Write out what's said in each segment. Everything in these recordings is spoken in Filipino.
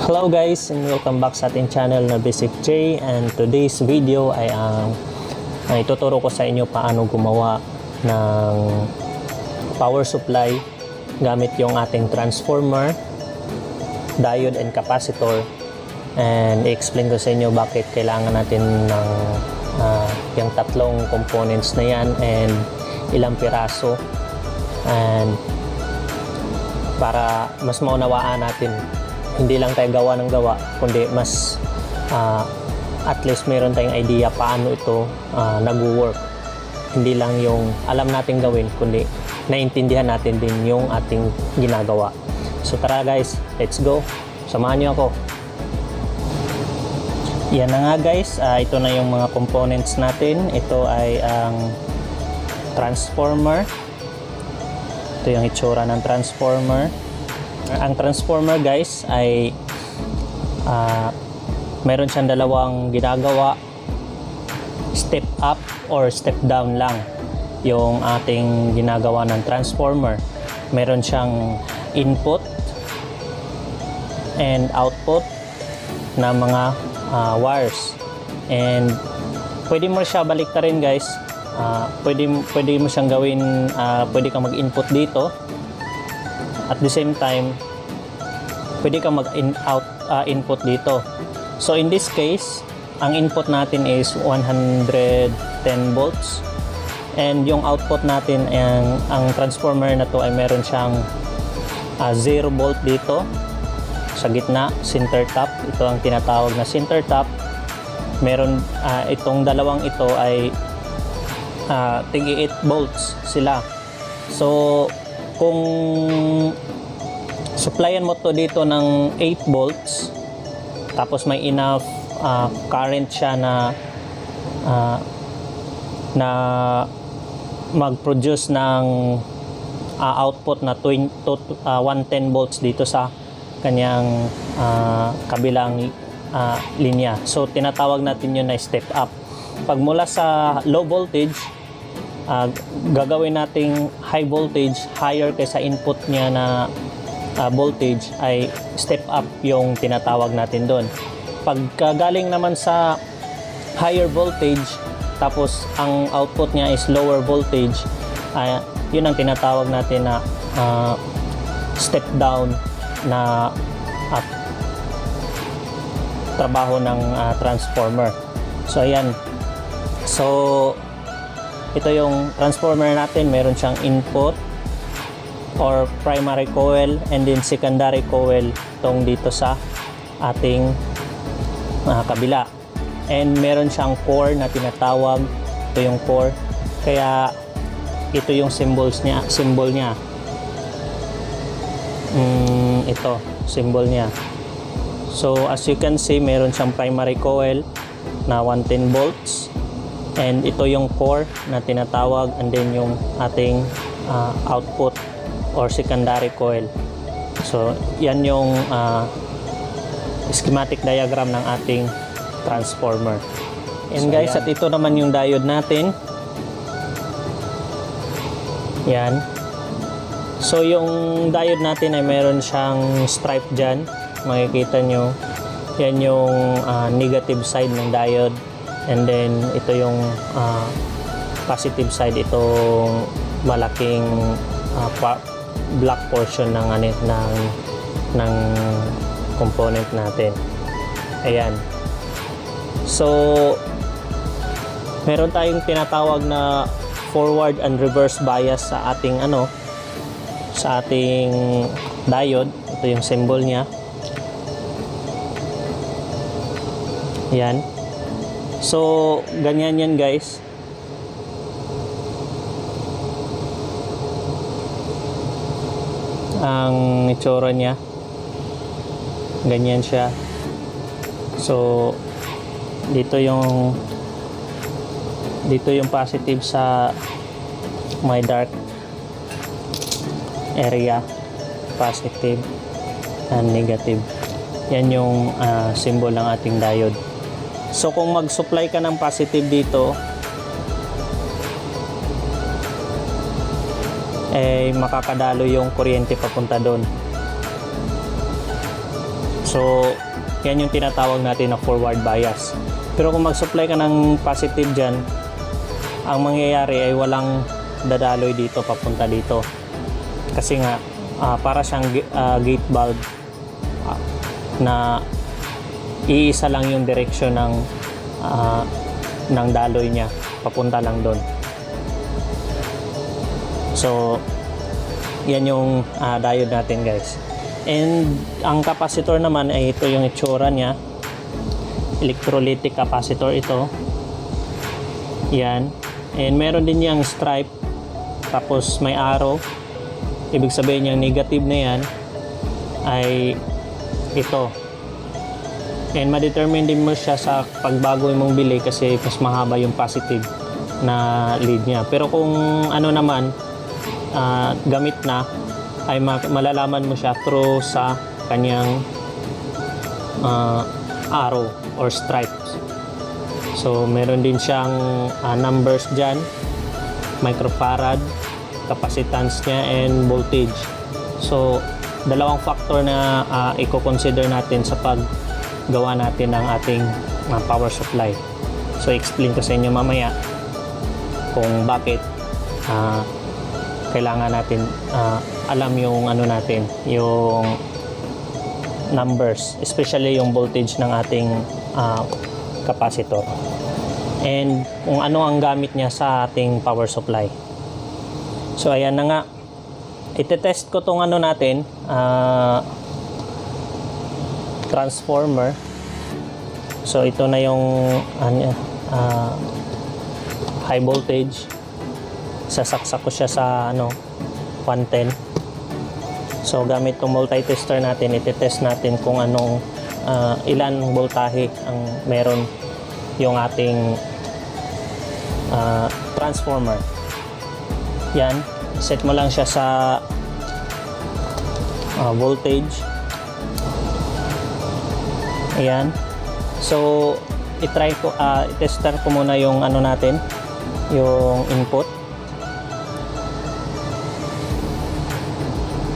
Hello guys, and welcome back sa ating channel na Basic J. And today's video ay ituturo ko sa inyo paano gumawa ng power supply gamit yung ating transformer, diode and capacitor. And i-explain ko sa inyo bakit kailangan natin ng yung tatlong components na yan and ilang piraso, and para mas maunawaan natin, hindi lang tayo gawa ng gawa, kundi mas at least meron tayong idea paano ito nag-work. Hindi lang yung alam natin gawin, kundi naintindihan natin din yung ating ginagawa. So tara guys, let's go. Samahan niyo ako. Yan na nga guys, ito na yung mga components natin. Ito ay ang transformer. Ito yung itsura ng transformer. Ang transformer guys ay meron siyang dalawang ginagawa, step up or step down lang yung ating ginagawa ng transformer. Meron siyang input and output na mga wires, and pwede mo siya baliktarin guys. Pwede mo siyang gawin, pwede kang mag-input dito. At the same time, pwede kang input dito. So in this case, ang input natin is 110 volts. And yung output natin, ang transformer na to ay meron siyang 0 volt dito sa gitna, center top. Ito ang tinatawag na center top. Meron itong dalawang ito ay tig 8 volts sila. So kung supplyan mo to dito ng 8 volts, tapos may enough current siya na mag-produce ng output na 110 volts dito sa kanyang kabilang linya. So tinatawag natin yun na step up. Pag mula sa low voltage, gagawin nating high voltage, higher kaysa input niya na voltage, ay step up yung tinatawag natin doon. Pagkagaling naman sa higher voltage, tapos ang output niya is lower voltage, yun ang tinatawag natin na step down na trabaho ng transformer. So ayan. So ito yung transformer natin, meron siyang input or primary coil and then secondary coil tong dito sa ating kabila. And meron siyang core na tinatawag, ito yung core. Kaya ito yung symbol niya. Ito, symbol niya. So as you can see, meron siyang primary coil na 110 volts. And ito yung core na tinatawag, and then yung ating output or secondary coil. So yan yung schematic diagram ng ating transformer. And so, guys, at ito naman yung diode natin. Yan. So yung diode natin ay meron siyang stripe dyan. Makikita nyo, yan yung negative side ng diode. And then ito yung positive side, itong malaking black portion ng component natin. Ayan. So meron tayong tinatawag na forward and reverse bias sa ating sa ating diode. Ito yung symbol niya. Ayan. So, ganyan yan guys. Ang itsura niya. Ganyan siya. So, dito yung positive sa may dark area. Positive and negative. Yan yung symbol ng ating diode. So kung mag-supply ka ng positive dito, makakadalo yung kuryente papunta doon. So yan yung tinatawag natin na forward bias. Pero kung mag-supply ka ng positive dyan, ang mangyayari ay walang dadaloy dito papunta dito. Kasi nga para siyang gate valve na iisa lang yung direksyon ng daloy niya, papunta lang doon. So yan yung diode natin, guys. And ang capacitor naman ay ito yung itsura niya. Electrolytic capacitor ito. Yan. And meron din yung stripe. Tapos may arrow. Ibig sabihin yung negative na yan ay ito. And ma-determine din mo siya sa pagbago mong bili kasi mas mahaba yung positive na lead niya. Pero kung ano naman, gamit na, ay malalaman mo siya through sa kanyang arrow or stripes. So meron din siyang numbers dyan, microfarad, capacitance niya, and voltage. So dalawang factor na i-consider natin sa paggawa natin ng ating power supply. So explain ko sa inyo mamaya kung bakit kailangan natin alam yung ano natin, yung numbers, especially yung voltage ng ating capacitor, and kung ano ang gamit niya sa ating power supply. So ayan na nga, itetest ko tong ano natin, transformer. So ito na yung high voltage. Sasaksak ko siya sa 110. So gamit tong multi-tester natin, itetest natin kung anong ilan voltahe ang meron yung ating transformer. Yan, set mo lang siya sa voltage. Ayan. So i-tester ko muna yung ano natin, yung input.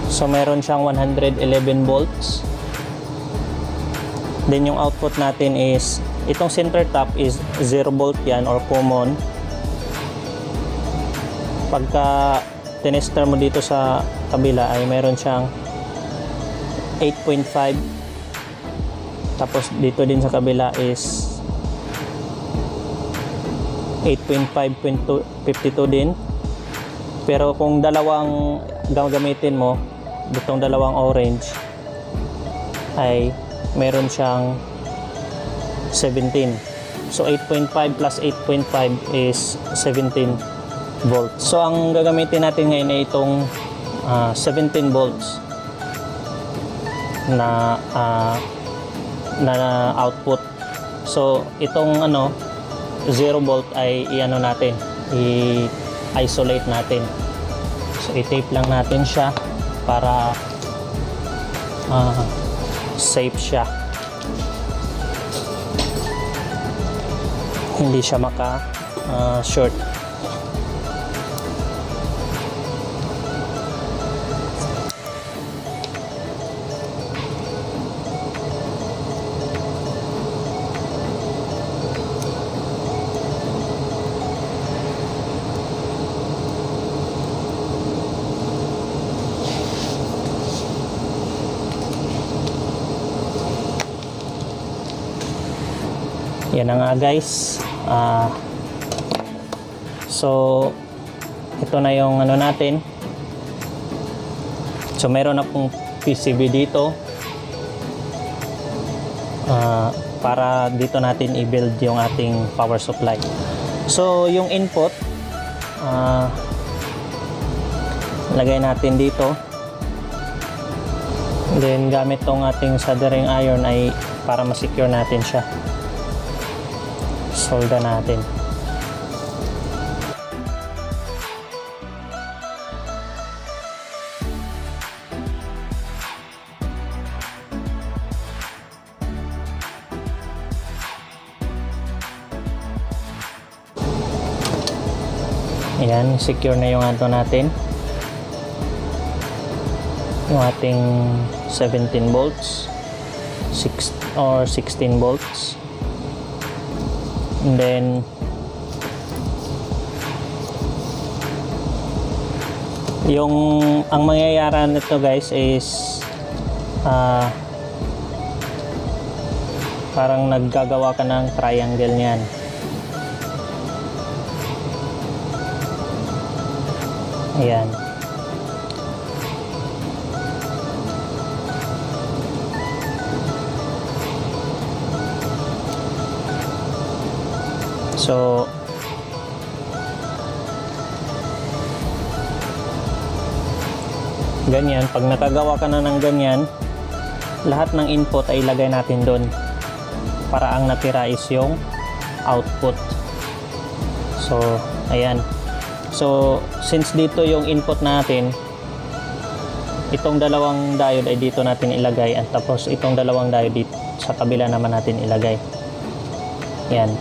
So meron siyang 111 volts. Then yung output natin is, itong center tap is 0 volt yan, or common. Pagka tinester mo dito sa kabila ay meron siyang 8.5. Tapos dito din sa kabila is 8.5.52 din. Pero kung dalawang gagamitin mo, itong dalawang orange, ay meron siyang 17. So 8.5 plus 8.5 is 17 volts. So ang gagamitin natin ngayon ay itong 17 volts na output. So itong 0 volt ay natin, i-isolate natin. So i-tape lang natin siya para safe siya, hindi siya short. Yan na nga, guys. So ito na yung natin. So meron akong PCB dito para dito natin i-build yung ating power supply. So yung input lagay natin dito. Then gamit tong ating soldering iron ay para ma-secure natin siya. Solda natin. Ayan, secure na yung natin. Yung ating 17 volts. 6 or 16 volts. And then ang mangyayari nito guys is parang naggagawa ka ng triangle niyan. Ayan. So ganyan, pag nakagawa ka na ng ganyan, lahat ng input ay ilagay natin doon para ang natira is yung output. So ayan. So since dito yung input natin, itong dalawang diode ay dito natin ilagay, at tapos itong dalawang diode dito sa kabila naman natin ilagay. Yan.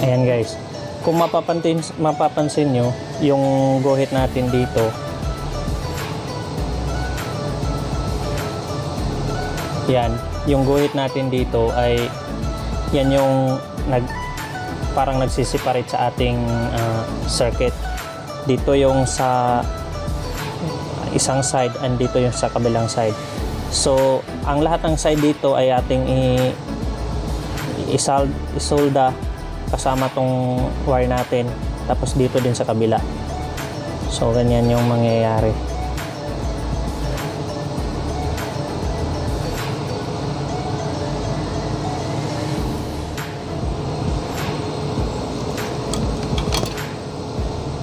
Ayan guys, kung mapapansin nyo yung guhit natin dito, yan, yung guhit natin dito ay yan yung parang nagsisiparate sa ating circuit. Dito yung sa isang side and dito yung sa kabilang side. So ang lahat ng side dito ay ating isolda kasama tong wire natin, tapos dito din sa kabila. So ganyan yung mangyayari.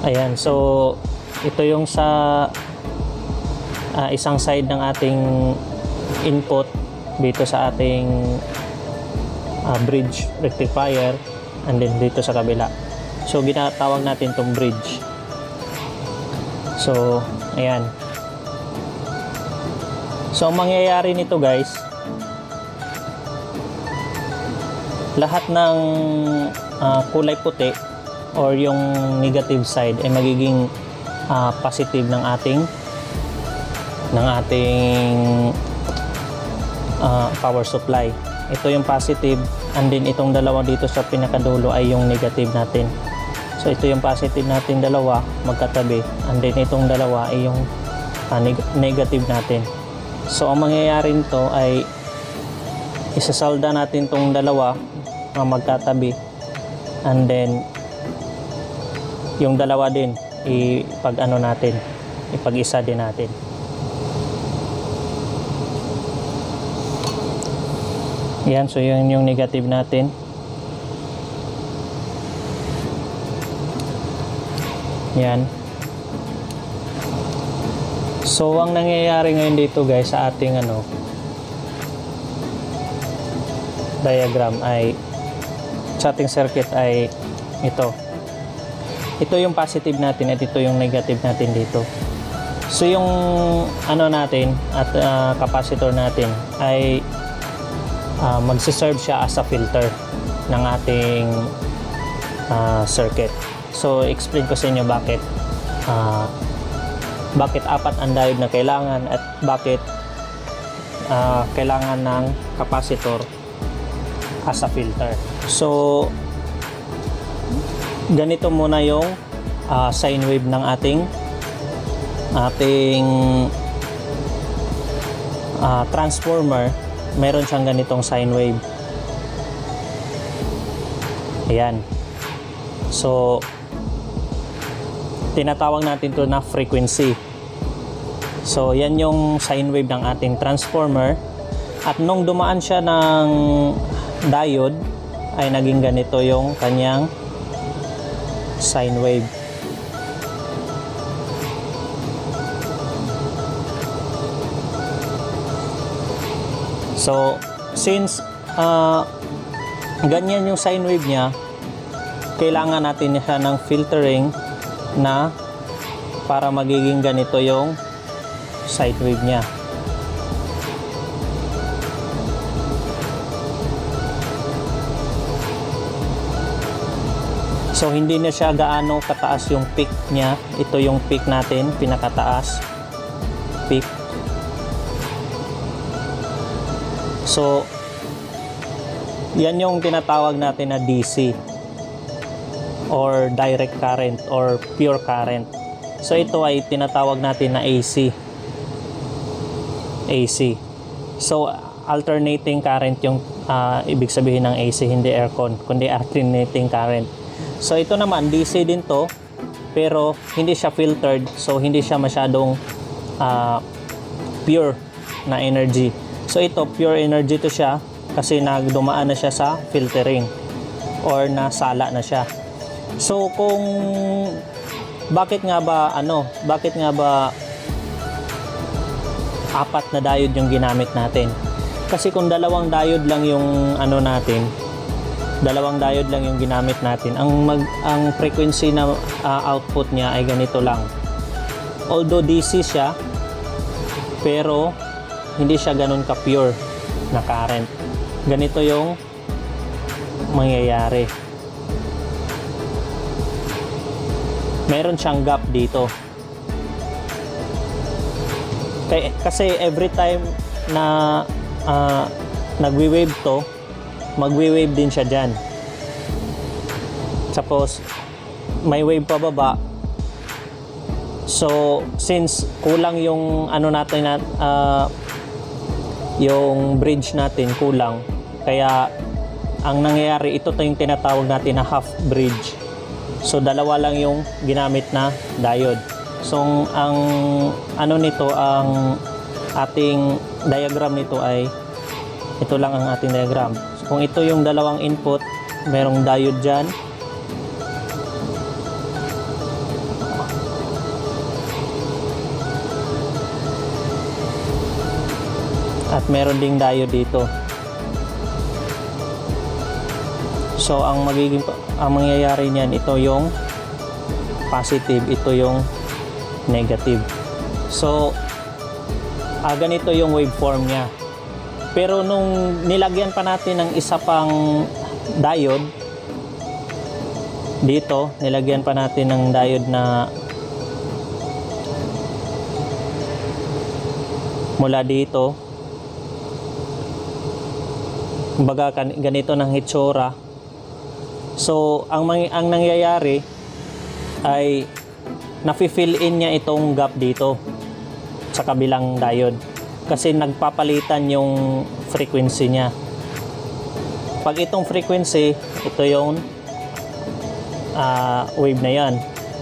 Ayan, so ito yung sa isang side ng ating input dito sa ating bridge rectifier, and then dito sa kabila. So ginatawag natin tong bridge. So ayan. So ang mangyayari nito guys, lahat ng kulay puti or yung negative side ay magiging positive ng ating power supply. Ito yung positive, and then itong dalawa dito sa pinakadulo ay yung negative natin. So ito yung positive natin dalawa magkatabi, and then itong dalawa ay yung negative natin. So ang mangyayari nito ay isasalda natin tong dalawa magkatabi, and then yung dalawa din ipag-isa din natin. Yan, so yun yung negative natin. Yan. So ang nangyayari ngayon dito guys sa ating diagram ay sa ating circuit ay ito. Ito yung positive natin at ito yung negative natin dito. So yung natin at capacitor natin ay magsiserve siya as a filter ng ating circuit. So explain ko sa inyo bakit apat ang diode na kailangan at bakit kailangan ng capacitor as a filter. So ganito muna yung sine wave ng ating transformer. Meron siyang ganitong sine wave. Ayan. So tinatawag natin to na frequency. So yan yung sine wave ng ating transformer, at nung dumaan siya ng diode ay naging ganito yung kanyang sine wave. So since ganyan yung sine wave niya, kailangan natin siya ng filtering na para magiging ganito yung sine wave niya. So hindi na siya gaano kataas yung peak niya. Ito yung peak natin, pinakataas peak. So yan yung tinatawag natin na DC or direct current or pure current. So ito ay tinatawag natin na AC. So alternating current yung ibig sabihin ng AC, hindi aircon, kundi alternating current. So ito naman DC din to, pero hindi siya filtered, so hindi siya masyadong pure na energy. So ito pure energy to siya kasi nagdumaan na siya sa filtering or nasala na siya. So kung bakit nga ba apat na diode yung ginamit natin? Kasi kung dalawang diode lang yung ginamit natin, ang frequency na output niya ay ganito lang. Although DC siya, pero hindi siya ganun ka-pure na current. Ganito yung mangyayari. Meron siyang gap dito. Kasi every time na nagwi-wave to, magwi-wave din siya dyan. Tapos may wave pababa. So since kulang yung yung bridge natin kulang, kaya ang nangyayari, ito yung tinatawag natin na half bridge. So dalawa lang yung ginamit na diode. So ang ating diagram nito ay ito lang ang ating diagram. So, kung ito yung dalawang input, merong diode dyan. At meron ding diode dito. So ang mangyayari niyan, ito yung positive, ito yung negative. So ganito yung waveform niya. Pero nung nilagyan pa natin ng isa pang diode dito, nilagyan pa natin ng diode na mula dito, kumbaga ganito ng hitsura. So ang nangyayari ay nafi-fill in niya itong gap dito sa kabilang diode kasi nagpapalitan yung frequency niya. Pag itong frequency, ito yung wave na yan.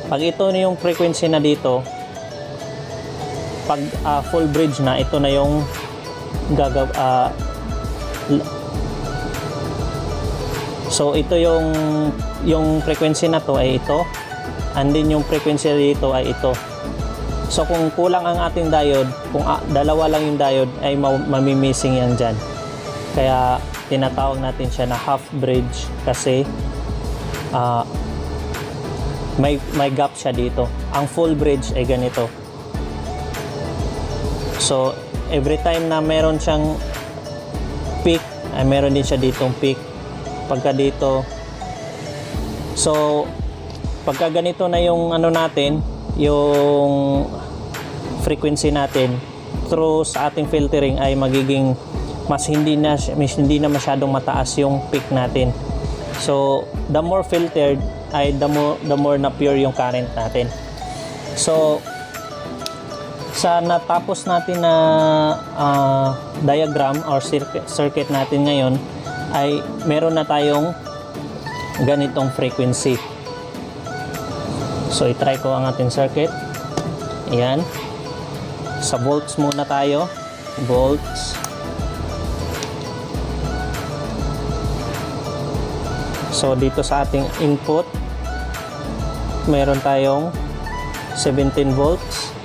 Pag ito na yung frequency na dito, pag full bridge na, ito na yung so ito yung frequency na to ay ito, and then yung frequency dito ay ito. So kung kulang ang ating diode, kung dalawa lang yung diode, ay mamimissing yan dyan. Kaya tinatawag natin siya na half bridge kasi may gap siya dito. Ang full bridge ay ganito. So every time na meron siyang peak, ay meron din siya ditong peak. Pagka dito, so pagka ganito na yung natin, yung frequency natin through sa ating filtering ay magiging hindi na masyadong mataas yung peak natin. So the more filtered ay the more na pure yung current natin. So sa natapos natin na diagram or circuit natin ngayon ay meron na tayong ganitong frequency. So i-try ko ang ating circuit. Ayan. Sa volts muna tayo. Volts. So dito sa ating input, meron tayong 17 volts.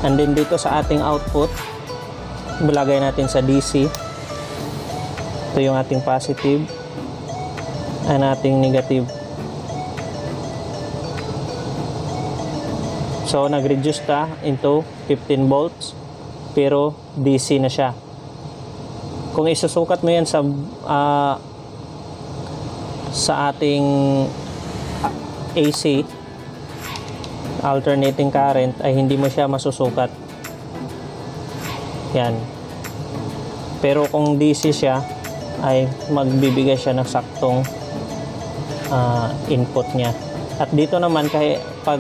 And then dito sa ating output, Ilagay natin sa DC. Ito yung ating positive and ating negative. So nag-reduce ta into 15 volts pero DC na siya. Kung isusukat mo yan sa ating AC, alternating current, ay hindi mo siya masusukat. Yan. Pero kung DC siya, ay magbibigay siya ng saktong input niya. At dito naman, kahit pag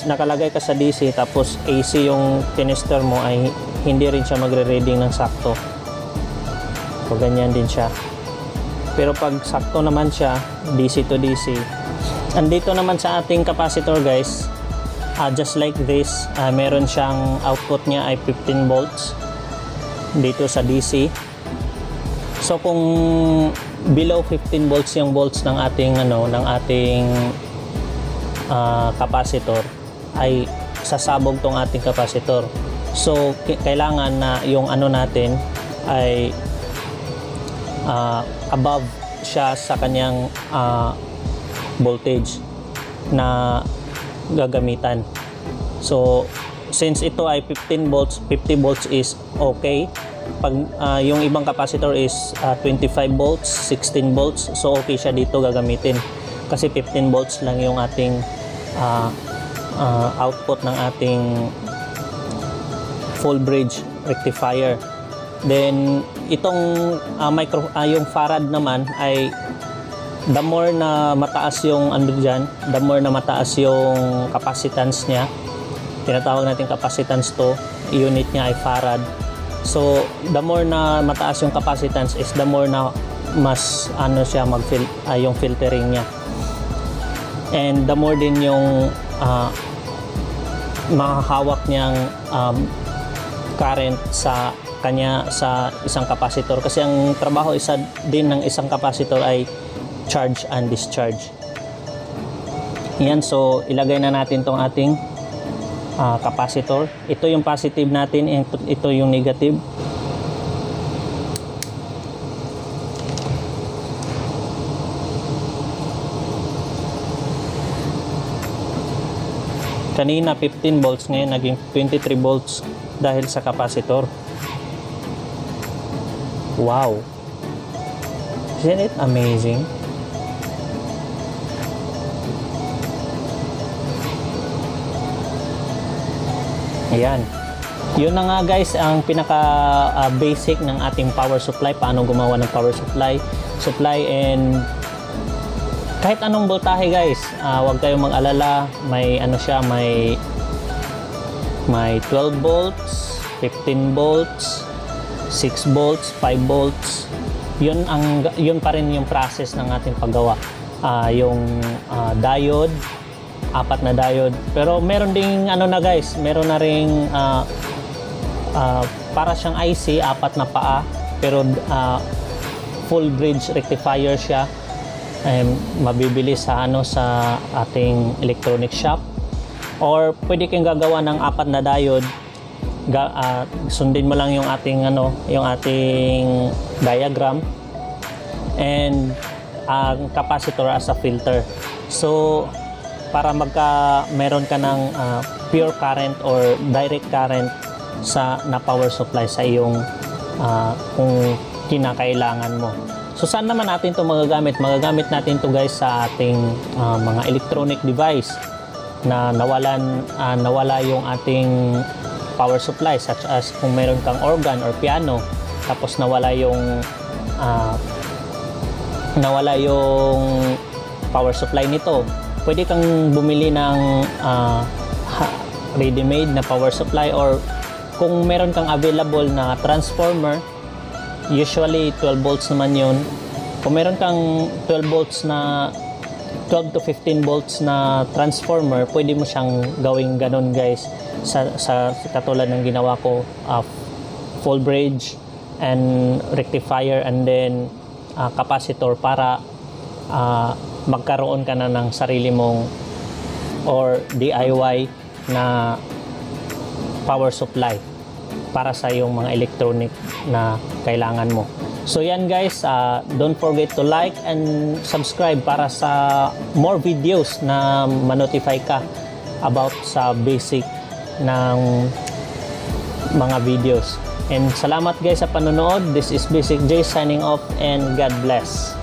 nakalagay ka sa DC tapos AC yung tinister mo, ay hindi rin siya magre-reading ng sakto. So ganyan din siya. Pero pag sakto naman siya, DC to DC. Andito naman sa ating capacitor guys, just like this, meron siyang output niya ay 15 volts dito sa DC. So kung below 15 volts yung volts ng ating capacitor, ay sasabog tong ating capacitor. So kailangan na yung natin ay above siya sa kanyang voltage na gagamitan. So since ito ay 15 volts, 50 volts is okay. Pag yung ibang capacitor is 25 volts, 16 volts, so okay siya dito gagamitin. Kasi 15 volts lang yung ating output ng ating full bridge rectifier. Then itong yung farad naman ay the more na mataas yung dyan, the more na mataas yung capacitance niya. Tinatawag natin capacitance to, unit niya ay farad. So the more na mataas yung capacitance is the more na mas siya yung filtering niya. And the more din yung makahawak niyang current sa isang capacitor, kasi ang trabaho din ng isang capacitor ay charge and discharge. Yan, so ilagay na natin tong ating capacitor. Ito yung positive natin, ito yung negative. Kanina 15 volts, ngayon naging 23 volts dahil sa capacitor. Wow! Isn't it amazing? Ayan. Yun na nga guys, ang pinaka basic ng ating power supply, paano gumawa ng power supply and kahit anong voltahe guys, huwag kayong mag-alala, may may 12 volts, 15 volts, 6 volts, 5 volts. Yun pa rin yung process ng ating paggawa. Yung diode, 4 na diode. Pero meron ding guys, meron na ring para siyang IC, 4 na paa, pero full bridge rectifier siya. Mabibili sa sa ating electronic shop, or pwede kang gagawa ng 4 na diode. Sundin mo lang yung ating diagram and ang capacitor as a filter. So para meron ka ng pure current or direct current na power supply sa iyong kung kinakailangan mo. So saan naman natin ito magagamit? Magagamit natin ito guys sa ating mga electronic device na nawala yung ating power supply, such as kung meron kang organ or piano tapos nawala yung power supply nito, pwede kang bumili ng ready-made na power supply, or kung meron kang available na transformer, usually 12 volts naman yun. Kung meron kang 12 to 15 volts na transformer, pwede mo siyang gawing ganun guys, sa katulad ng ginawa ko, full bridge and rectifier and then capacitor, para magkaroon ka na ng sarili mong or DIY na power supply. para sa yung mga electronic na kailangan mo. So yan guys, don't forget to like and subscribe para sa more videos na ma-notify ka about sa basic ng mga videos. And salamat guys sa panonood. This is Basic J signing off, and God bless.